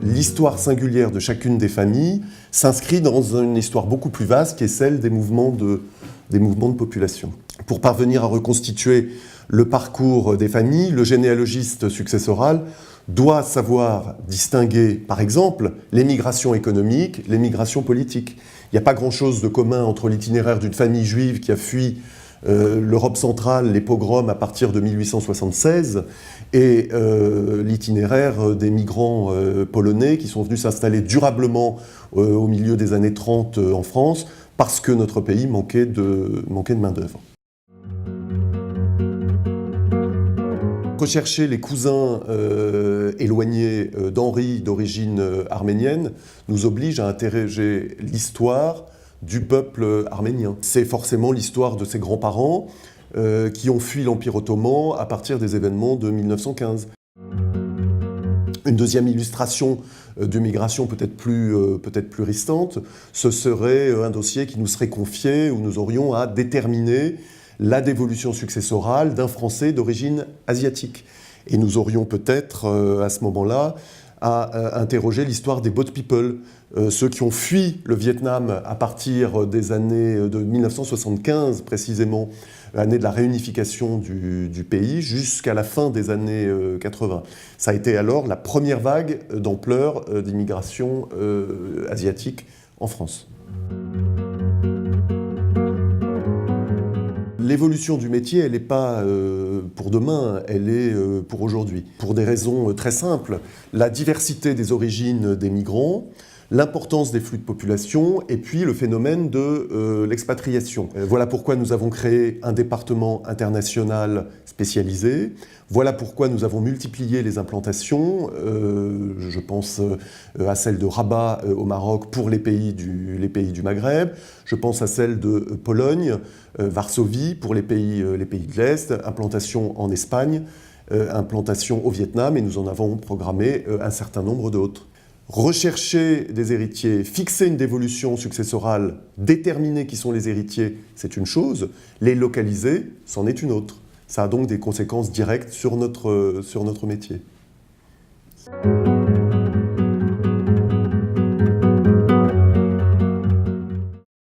L'histoire singulière de chacune des familles s'inscrit dans une histoire beaucoup plus vaste qui est celle des mouvements de population. Pour parvenir à reconstituer le parcours des familles, le généalogiste successoral doit savoir distinguer, par exemple, les migrations économiques, les migrations politiques. Il n'y a pas grand-chose de commun entre l'itinéraire d'une famille juive qui a fui l'Europe centrale, les pogroms à partir de 1876, et l'itinéraire des migrants polonais qui sont venus s'installer durablement au milieu des années 30 en France, parce que notre pays manquait de main-d'œuvre. Rechercher les cousins éloignés d'Henri d'origine arménienne nous oblige à interroger l'histoire du peuple arménien. C'est forcément l'histoire de ses grands-parents qui ont fui l'Empire ottoman à partir des événements de 1915. Une deuxième illustration de migration peut-être plus récente, ce serait un dossier qui nous serait confié où nous aurions à déterminer la dévolution successorale d'un Français d'origine asiatique. Et nous aurions peut-être, à ce moment-là, à interroger l'histoire des Boat People, ceux qui ont fui le Vietnam à partir des années de 1975, précisément, l'année de la réunification du pays, jusqu'à la fin des années 80. Ça a été alors la première vague d'ampleur d'immigration asiatique en France. L'évolution du métier, elle n'est pas pour demain, elle est pour aujourd'hui. Pour des raisons très simples, la diversité des origines des migrants, l'importance des flux de population et puis le phénomène de l'expatriation. Voilà pourquoi nous avons créé un département international spécialisé. Voilà pourquoi nous avons multiplié les implantations. Je pense à celle de Rabat au Maroc pour les pays du Maghreb. Je pense à celle de Pologne, Varsovie pour les pays de l'Est, implantation en Espagne, implantation au Vietnam, et nous en avons programmé un certain nombre d'autres. Rechercher des héritiers, fixer une dévolution successorale, déterminer qui sont les héritiers, c'est une chose. Les localiser, c'en est une autre. Ça a donc des conséquences directes sur notre métier.